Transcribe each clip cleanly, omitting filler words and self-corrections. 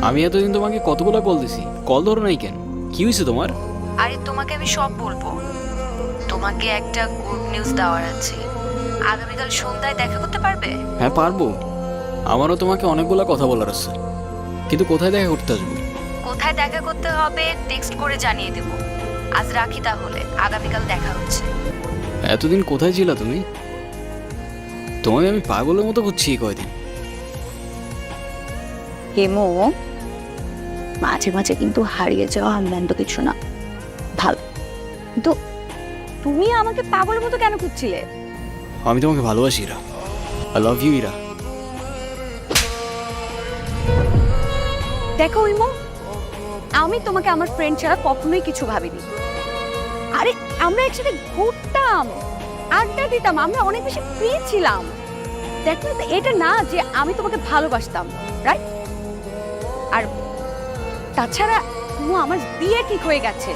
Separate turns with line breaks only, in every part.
আমি এতদিন তোমাকে কতগুলো কল দিছি, কল ধরো নাই কেন? কি হয়েছে তোমার?
আরে তোমাকে আমি সব বলবো। তোমাকে একটা গুড নিউজ দেওয়ার আছে। আগামীকাল সন্ধ্যায় দেখা করতে পারবে?
হ্যাঁ পারবো। আমারও তোমাকে অনেকগুলো কথা বলার আছে, কিন্তু কোথায় দেখা করতে আসবো?
কোথায় দেখা করতে হবে টেক্সট করে জানিয়ে দেব। আজ রাখি তাহলে, আগামীকাল দেখা হচ্ছে।
এতদিন কোথায় ছিলা তুমি? তোমাকে আমি পাগলের মতো করছি এই কয়দিন।
হেমো, মাঝে মাঝে কিন্তু হারিয়ে যাওয়া মন্দ কিছু না, ভালো। কিন্তু তুমি আমাকে পাগলের মতো কেন খুঁজছিলে?
আমি তোমাকে ভালোবাসি Ira, I love you Ira.
দেখো হিমো, আমি তোমাকে আমার ফ্রেন্ড ছাড়া কখনোই কিছু ভাবিনি। আরে আমরা একসাথে ঘুরতাম, আড্ডা দিতাম, আমরা অনেক বেশি ফ্রি ছিলাম। দেখো তো, এটা না যে আমি তোমাকে ভালোবাসতাম, রাইট? আর তাছাড়া আমার বিয়ে ঠিক হয়ে গেছে,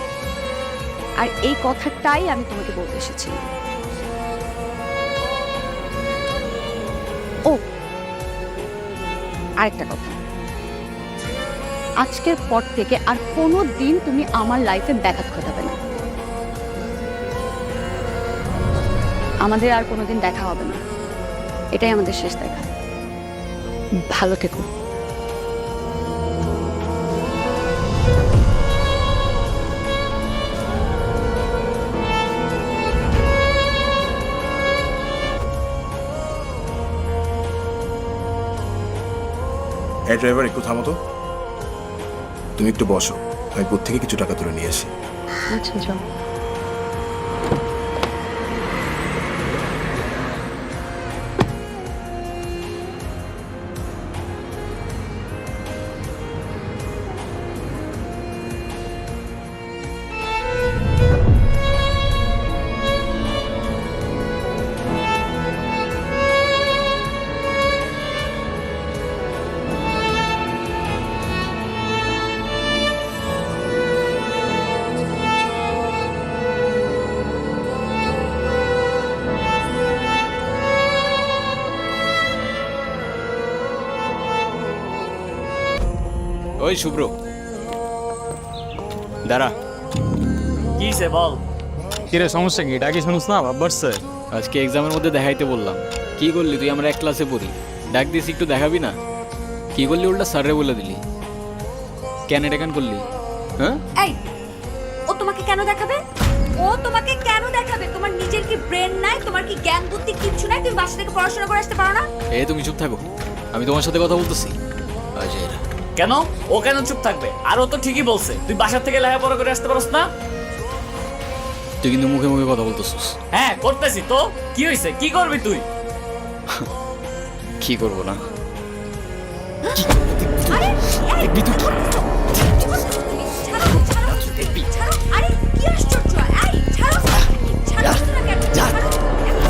আর এই কথাটাই আমি তোমাকে বলতে এসেছি। ও আরেকটা কথা, আজকের পর থেকে আর কোনো দিন তুমি আমার লাইফে ব্যাঘাত ঘটাবে না। আমাদের আর কোনোদিন দেখা হবে না, এটাই আমাদের শেষ দেখা। ভালো থেকো।
এই ড্রাইভার, একটু থামো তো। তুমি একটু বসো, আমি কোথা থেকে কিছু টাকা তুলে নিয়ে আসি।
আচ্ছা যাও।
ওই শুভ্র, দাঁড়া।
কি সে বল।
কিরে সমস্যা কি? ডাকি শুনুস না বাবার স্যার?
আজকে এক্সামের মধ্যে দেখাইতে বললাম। কি করলি তুই? আমরা এক ক্লাসে পড়ি, ডাক দিস একটু দেখাবি না? কি করলি? উল্টা স্যারে বলে দিলি। কেন এটা কেন করলি? হ্যাঁ,
এই, ও তোমাকে কেন দেখাবে? ও তোমাকে কেন দেখাবে? তোমার নিজের কি ব্রেন নাই? তোমার কি জ্ঞান বুদ্ধি কিচ্ছু নাই? তুমি বাসা থেকে পড়াশোনা করে আসতে পারো না?
এই তুমি চুপ থাকো, আমি তোমার সাথে কথা বলতেছি। আচ্ছা এরা
কেন? ও কেন চুপ থাকবে? আর ও তো ঠিকই বলছে, তুই বাসার থেকে লেখাপড়া করে আসতে পারস না?
তুই কিন্তু মুখে মুখে কথা বলতেছিস।
হ্যাঁ করতেছি তো, কি হয়েছে? কি করবি তুই?
কি করবো না?
আরে
দেখবি তুই?
ছাড়ো, ছাড়ো। আরে কি আশ্চর্য! এই ছাড়ো, ছাড়ো না কেন? ছাড়ো,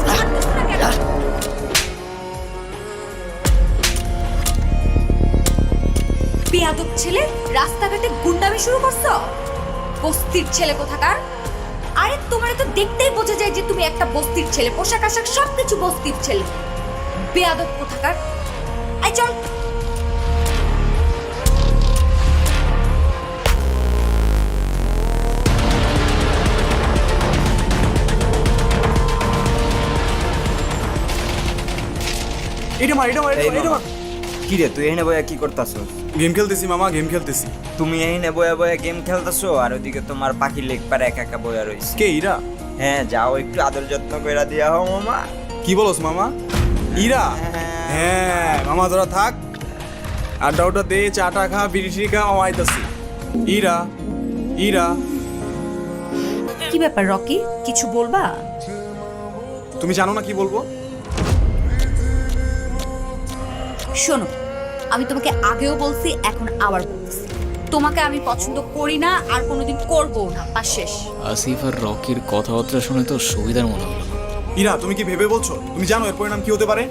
ছাড়তেছো না কেন? বেয়াদব ছেলে, রাস্তাঘাটে গুন্ডামি শুরু করছো? বস্তির ছেলে কোথাকার! আরে তোমার তো দেখতেই বোঝা যায় যে তুমি একটা বস্তির ছেলে, পোশাক আশাক সবকিছু বস্তির ছেলে। বেয়াদব কোথাকার! আই চল।
কি রে, তুই এখানে বয়া কি করতাছস?
গেম খেলতেছি মামা, গেম খেলতেছি।
তুমি এখানে বয়া বয়া গেম খেলতাছো, আর ওদিকে তোমার পাখি লেগ পারে একা একা বয়া রইছে।
কে ইরা?
হ্যাঁ, যাও একটু আদর যত্ন কইরা দিয়া হও মামা।
কি বলস মামা? ইরা? হ্যাঁ মামা, তোরা থাক, আড্ডা উড্ডা দে, চাটা খা, বিড়ি খা, আইতাছি। ইরা, ইরা,
কি ব্যাপার রকি, কিছু বলবা?
তুমি জানো না কি বলবো?
শোনো, আমি তোমাকে আগেও বলছি, এখন আবার বলছি, তোমাকে আমি পছন্দ করি না, আর কোনোদিন করবো না, বা শেষ।
আসিফ আর রকির কথাবার্তা শুনে তো সুবিধার মনে হলো না।
ইরা, তুমি কি ভেবে বলছো? তুমি জানো এর পরিণাম কি হতে পারে?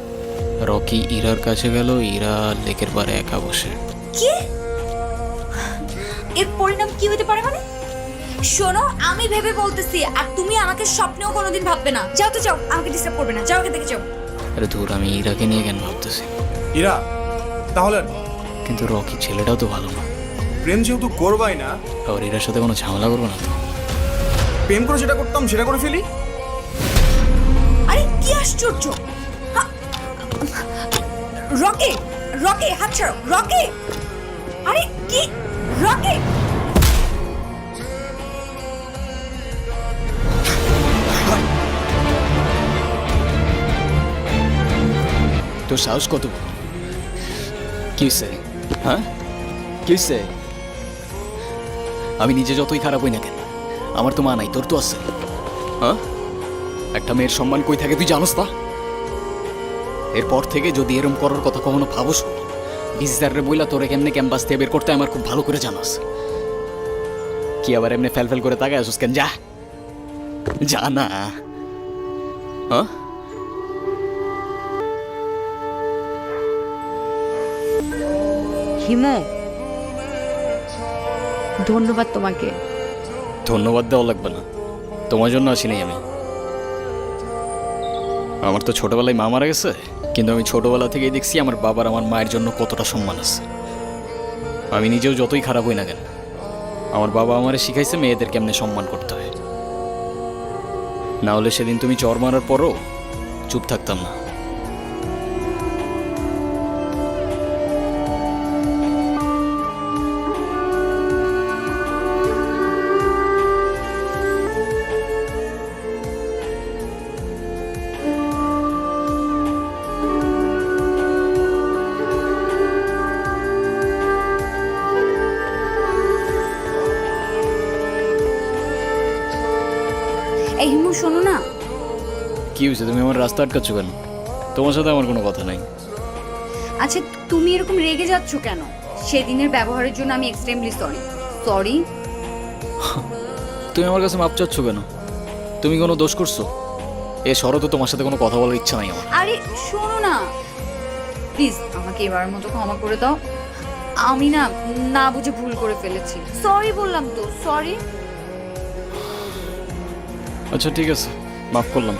রকি ইরার কাছে গেল, ইরা লেকের পারে একা বসে।
কি? এর পরিণাম কি হতে পারে মানে? শোনো, আমি ভেবে বলতেছি, আর তুমি আমাকে স্বপ্নেও কোনোদিন ভাববে না। যাও তো যাও, আমাকে ডিস্টার্ব করবে না, যাও এখান থেকে যাও।
আরে ধুর, আমি ইরাকে নিয়ে কেন ভাবতেছি?
ইরা, তাহলে
কিন্তু রকি ছেলেটাও তো ভালো না।
প্রেম যেহেতু করবাই না,
আবার এটার সাথে কোনো ঝামেলা করবো না তো?
প্রেম করে যেটা করতাম সেটা করে ফেলি।
আরে কি আশ্চর্য! রকি, রকি হাত ছাড়ো, রকি! আরে কি রকি?
তোর সাহস কত বড়? কি হইছে? হ্যাঁ, কি হইছে? আমি নিজে যতই খারাপ হই না কেন, আমার তো মা নাই, তোর তো আছে। হ্যাঁ, একটা মেয়ের সম্মান কই থাকে তুই জানোস না? এরপর থেকে যদি এরম করার কথা কখনো ভাবস, বিজদারে বইলা তোরে কেমনে ক্যাম্পাস থেকে বের করতে আমার খুব ভালো করে জানাস। কি আবার এমনি ফেল ফেল করে তাকায় আসুস কেন? যা যা না। হ্যাঁ,
হিমু, ধন্যবাদ তোমাকে।
ধন্যবাদ দেওয়া লাগবে না, তোমার জন্য আসিনি আমি। আমার তো ছোটবেলায় মা মারা গেছে, কিন্তু আমি ছোটবেলা থেকেই দেখছি আমার বাবার আমার মায়ের জন্য কতটা সম্মান আছে। আমি নিজেও যতই খারাপ হই না কেন, আমার বাবা আমারে শিখাইছে মেয়েদের কেমনে সম্মান করতে হয়। না হলে সেদিন তুমি চর মারার পরও চুপ থাকতাম না।
এই হিমু শোনো না,
কি হয়েছে? তুমি আমার রাস্তা আটকাচ্ছ কেন? তোমার সাথে আমার কোনো কথা নাই।
আচ্ছা তুমি এরকম রেগে যাচ্ছ কেন? সেদিনের ব্যবহারের জন্য আমি এক্সট্রিমলি সরি। সরি?
তুমি আমার কাছে মাপ চাচ্ছ কেন? তুমি কোনো দোষ করছো? এ শরতে তোমার সাথে কোনো কথা বলার ইচ্ছা নাই আমার।
আরে শোনো না, প্লিজ আমাকে এবারের মতো ক্ষমা করে দাও। আমি না না বুঝে ভুল করে ফেলেছি। সরি বললাম তো, সরি।
আচ্ছা ঠিক আছে, মাফ করলাম।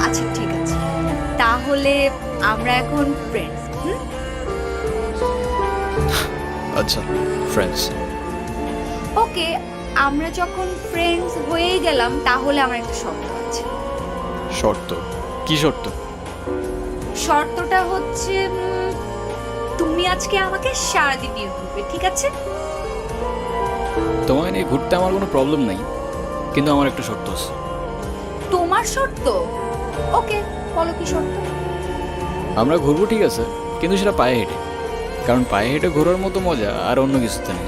আচ্ছা ঠিক আছে, তাহলে আমরা এখন ফ্রেন্ডস।
আচ্ছা, ফ্রেন্ডস।
ওকে, আমরা যখন ফ্রেন্ডস হয়ে গেলাম তাহলে আমার একটা শর্ত আছে।
শর্ত? কি শর্ত?
শর্তটা হচ্ছে তুমি আজকে আমাকে সারাদিন নিয়ে ঘুরবে, ঠিক আছে?
তোমায় নিয়ে ঘুরতে আমার কোনো প্রবলেম নাই, কিন্তু আমার একটা শর্ত আছে।
তোমার শর্ত? ওকে, বলো কি শর্ত?
আমরা ঘুরবো ঠিক আছে, কিন্তু সেটা পায়ে হেঁটে, কারণ পায়ে হেঁটে ঘোরার মতো মজা আর অন্য কিছুতে নেই।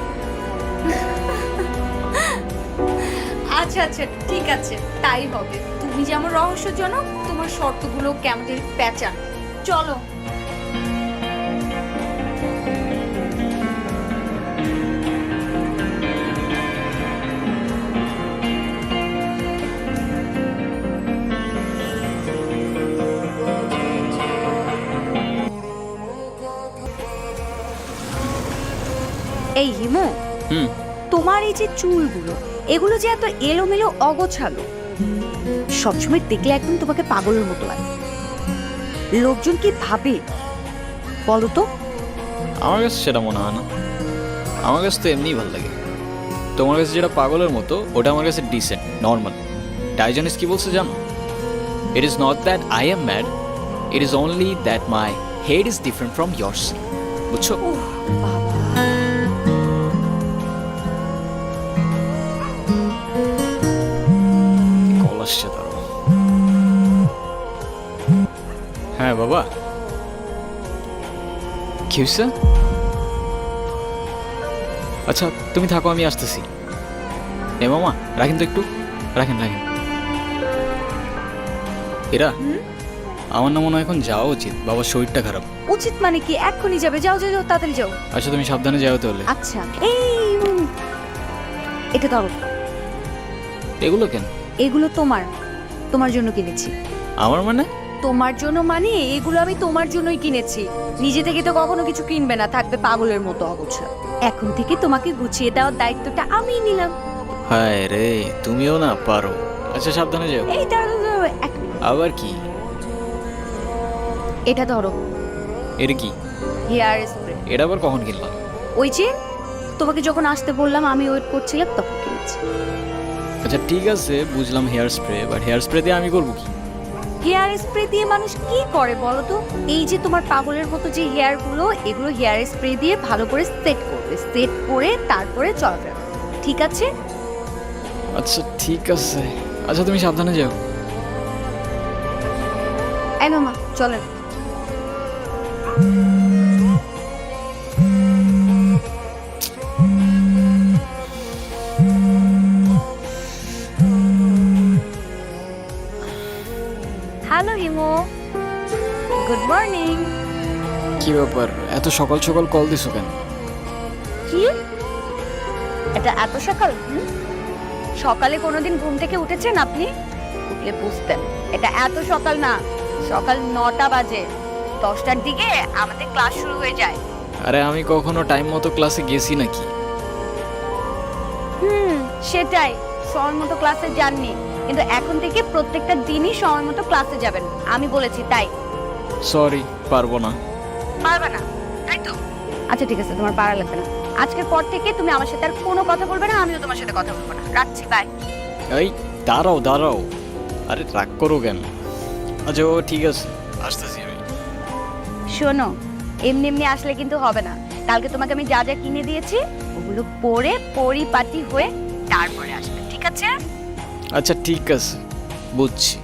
আচ্ছা আচ্ছা ঠিক আছে, তাই হবে। তুমি যেমন রহস্যজনক, তোমার শর্তগুলো কেমন জানি প্যাঁচান। চলো।
এই হিমু,
হুম,
তোমার এই যে চুলগুলো, এগুলো যে এত এলোমেলো অগোছালো, সবসময় দেখলে একদম তোমাকে পাগলের মতো লাগে। লোকজন কি ভাবে বলো তো?
আমার কাছে সেটা মনে হয় না। আমার কাছে তো এমনিই ভালো লাগে। তোমার কাছে যেটা পাগলের মতো, ওটা আমার কাছে ডিসেন্ট, নর্মাল। ডাইজনিস কি বলছে জানো? It is not that I am mad, it is only that my head is different from years. বুঝছো? কল আসছে তার। হ্যাঁ বাবা, কি হয়েছে? আচ্ছা তুমি থাকো, আমি আসতেছি। এ মামা রাখেন তো একটু, রাখেন রাখেন। এরা আমার না মনে হয় এখন যাওয়া উচিত, বাবার শরীরটা খারাপ।
উচিত মানে কি? এক্ষুনি যাবে? যাও যাও যাও, তাড়াতাড়ি যাও।
আচ্ছা তুমি সাবধানে যাও তাহলে।
আচ্ছা এই এটা ধরো।
এগুলো কেন?
এগুলো তোমার, তোমার জন্য কিনেছি।
আমার মানে?
তোমার জন্য মানে এগুলো আমি তোমার জন্যই কিনেছি। নিজে থেকে তো কখনো কিছু কিনবে না, থাকবে পাগলের মতো অগোছালো। এখন থেকে তোমাকে গুছিয়ে দেওয়ার দায়িত্বটা আমিই নিলাম।
হায় রে, তুমিও না পারো। আচ্ছা সাবধানে যাও।
এই দাঁড়াও দাঁড়াও, এক মিনিট।
আবার কি?
এটা ধরো।
এটা কি?
Hair spray.
এটা আবার কখন কিনলাম?
ওই যে তোমাকে যখন আসতে বললাম আমি ওয়েট করছিলাম তখন কিনেছি।
আচ্ছা ঠিক আছে, বুঝলাম hair spray, but hair spray দিয়ে আমি করবো কি?
হেয়ার স্প্রে দিয়ে মানুষ কি করে বলো তো? এই যে তোমার পাগলের মতো যে হেয়ারগুলো, এগুলো হেয়ার স্প্রে দিয়ে ভালো করে সেট করবে, সেট করে তারপরে চলাফেরা করবে। ঠিক আছে?
আচ্ছা ঠিক আছে। আচ্ছা তুমি সাবধানে যাও।
এই মামা চলেন। হ্যালো হিমো, গুড মর্নিং।
কি ব্যাপার, এত সকাল সকাল কল দিছো কেন?
কি এটা এত সকাল? সকালে কোনোদিন ঘুম থেকে উঠেছেন আপনি? উঠলে বুঝতেন এটা এত সকাল না, সকাল 9টা বাজে। 10টার দিকে আমাদের ক্লাস শুরু হয়ে যায়।
আরে আমি কখনো টাইম মতো ক্লাসে গেছি নাকি?
সেটাই, সময় মতো ক্লাসে যাননি, কিন্তু এখন থেকে প্রত্যেকটা দিনই সময় মতো ক্লাসে যাবেন। আমি বলেছি তাই।
সরি, পারবো না।
পারবে না তাই তো? আচ্ছা ঠিক আছে, তোমার পারা লাগবে না। আজকের পর থেকে তুমি আমার সাথে আর কোনো কথা বলবে না, আমিও তোমার সাথে কথা বলবো না। রাখছি, বাই।
এই দাঁড়াও দাঁড়াও, আরে রাগ করো কেন? আচ্ছা ও ঠিক আছে, আসতেছি আমি।
শোনো, এমনি এমনি আসলে কিন্তু হবে না। কালকে তোমাকে আমি যা যা কিনে দিয়েছি ওগুলো পরে পরিপাটি হয়ে তারপরে আসবে, ঠিক আছে?
আচ্ছা ঠিক আছে, বুঝছি।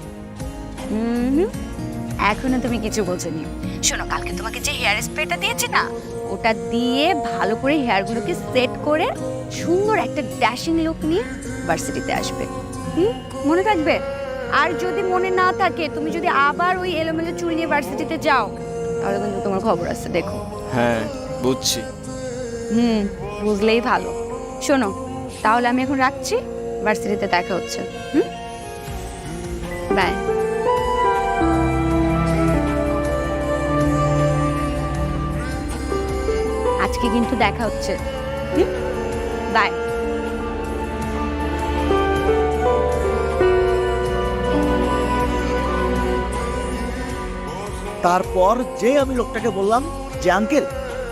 এখনো তুমি কিছু বোঝোনি। শোনো, কালকে তোমাকে যে হেয়ার স্প্রেটা দিয়েছি না, ওটা দিয়ে ভালো করে হেয়ারগুলোকে সেট করে সুন্দর একটা ড্যাশিং লুক নিয়ে ভার্সিটিতে আসবে। মনে থাকবে? আর যদি মনে না থাকে, তুমি যদি আবার ওই এলোমেলো চুল নিয়ে ভার্সিটিতে যাও, তাহলে কিন্তু তোমার খবর আছে, দেখো।
হ্যাঁ বুঝছি।
বুঝলেই ভালো। শোনো, তাহলে আমি এখন রাখছি, ভার্সিটিতে দেখা হচ্ছে। বাই। আজকে কিন্তু দেখা হচ্ছে। বাই।
তারপর যে আমি লোকটাকে বললাম যে আঙ্কেল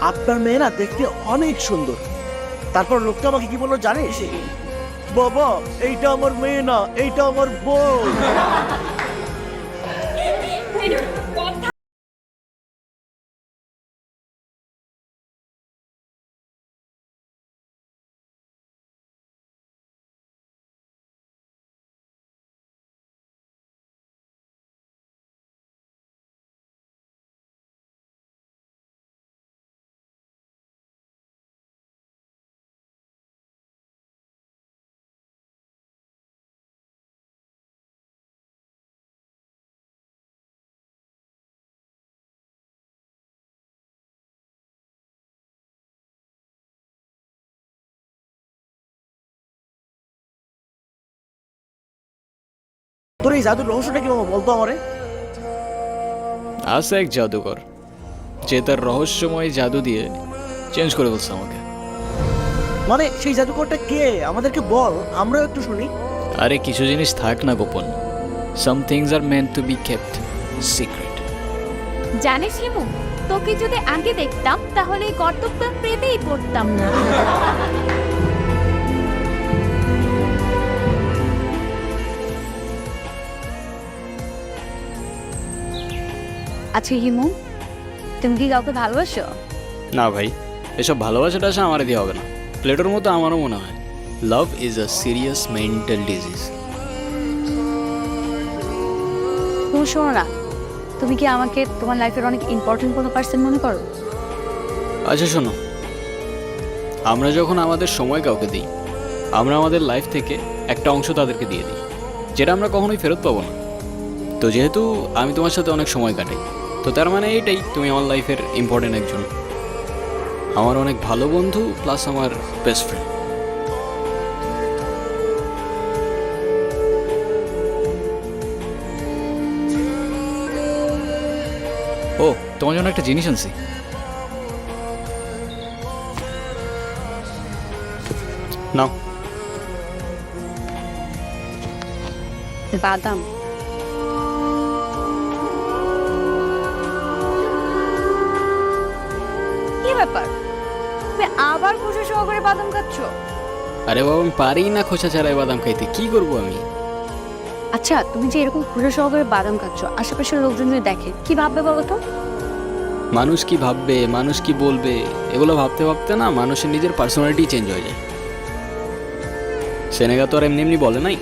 আপনার মেয়ে না দেখতে অনেক সুন্দর, তারপর লোকটা আমাকে কি বললো জানিস? বাবা এইটা আমার মেয়ে না, এইটা আমার বউ। তোর এই জাদুর রহস্যটা কি মামা বলতো আমারে?
আছে এক জাদুকর, যে তার রহস্যময় জাদু দিয়ে চেঞ্জ করে বলছে আমাকে।
মানে সেই জাদুকরটা কে আমাদেরকে বল, আমরাও একটু শুনি।
আরে কিছু জিনিস থাক না গোপন। Some things are meant to be kept secret.
জানিস হিমু, তোকে যদি আগে দেখতাম তাহলে এই কর্তব্য প্রেমেই পড়তাম না। আচ্ছা হিমু, তুমি কি কাউকে ভালোবাসো?
না ভাই, এসব ভালোবাসাটা আসা আমার দিয়ে হবে না। প্লেটোর মতো আমারও মনে হয় love is a serious mental disease.
তুমি শোনো না, তুমি কি আমাকে তোমার লাইফের অনেক ইম্পর্টেন্ট কোনো পার্সন মনে করো?
আচ্ছা শোনো, আমরা যখন আমাদের সময় কাউকে দিই, আমরা আমাদের লাইফ থেকে একটা অংশ তাদেরকে দিয়ে দিই, যেটা আমরা কখনোই ফেরত পাবো না। তো যেহেতু আমি তোমার সাথে অনেক সময় কাটাই, তো তার মানে এইটাই তুমি আমার লাইফের ইম্পর্টেন্ট একজন, আমার অনেক ভালো বন্ধু প্লাস আমার বেস্ট ফ্রেন্ড। ও তোমার জন্য একটা জিনিস আনছি। নাও।
বাদাম। সহকারে বাদাম খাচ্ছ?
আরে বাবা, আমি পারি না খোসা ছাড়াই বাদাম খাইতে, কি করবো আমি?
আচ্ছা, তুমি যে এরকম খোসা সহকারে বাদাম খাচ্ছ, আশেপাশের লোকজন যদি দেখে কি ভাববে বলো তো?
মানুষ কি ভাববে, মানুষ কি বলবে, এগুলো ভাবতে ভাবতে না মানুষের নিজের পার্সোনালিটি চেঞ্জ হয়ে যায়। সেনেগা তো আর এমনি এমনি বলে নাই,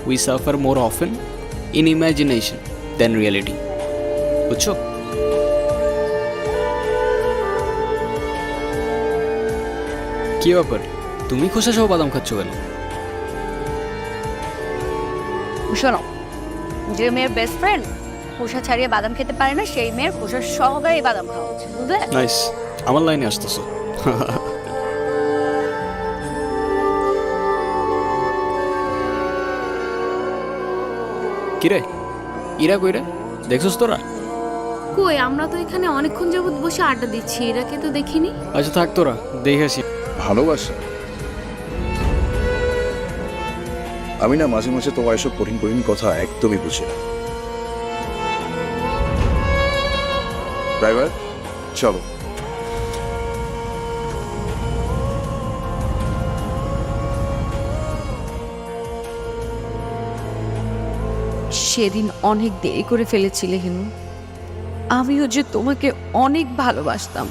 we suffer more often in imagination than reality. বুঝছো? কি ব্যাপার, তুমি খোসা সহ বাদাম খাচ্ছ কেন?
শোনো, যে মেয়ের বেস্ট ফ্রেন্ড খোসা ছাড়িয়ে বাদাম খেতে পারে না, সেই মেয়ের খোসা সহকারে বাদাম খাওয়া উচিত, বুঝলে?
নাইস, আমার লাইনে আসতেছো। কিরে, ইরা কইরে দেখছস তোরা?
কই, আমরা তো এখানে অনেকক্ষণ যাবত বসে আড্ডা দিচ্ছি, এরাকে তো দেখিনি।
আচ্ছা থাক, তোরা দেখে আসি।
ভালোবাসা? আমি না মাঝে মাঝে তোমার এসব কঠিন কঠিন কথা একদমই বুঝি না। ড্রাইভার, চলো।
সেদিন অনেক দেরি করে ফেলেছিলে হিমু। আমিও যে তোমাকে অনেক ভালোবাসতাম।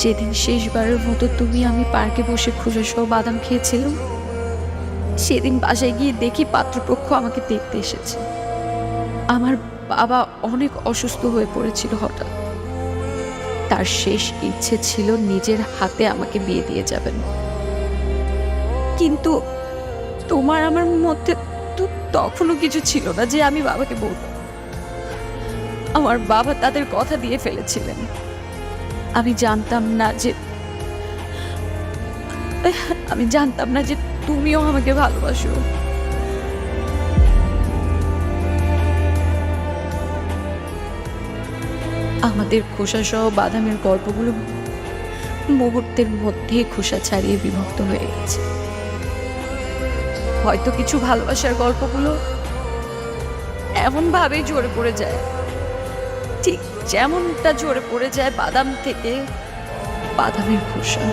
যেদিন শেষবারের মতো তুমি আমি পার্কে বসে খোসা সহ বাদাম খেয়েছিলাম, সেদিন বাসায় গিয়ে দেখি পাত্রপক্ষ আমাকে দেখতে এসেছে। আমার বাবা অনেক অসুস্থ হয়ে পড়েছিল হঠাৎ। তার শেষ ইচ্ছে ছিল নিজের হাতে আমাকে বিয়ে দিয়ে যাবেন, কিন্তু তোমার আমার মধ্যে তো তখনও কিছু ছিল না যে আমি বাবাকে বলবো। আমার বাবা তাদের কথা দিয়ে ফেলেছিলেন। আমি জানতাম না যে তুমিও আমাকে ভালোবাসো। আমাদের খোসা সহ বাদামের গল্পগুলো মুহূর্তের মধ্যে খোসা ছাড়িয়ে বিভক্ত হয়ে গেছে। হয়তো কিছু ভালোবাসার গল্পগুলো এমন ভাবে ঝরে পড়ে যায়, ঠিক যেমনটা ঝরে পড়ে যায় বাদাম থেকে বাদামের খোসা।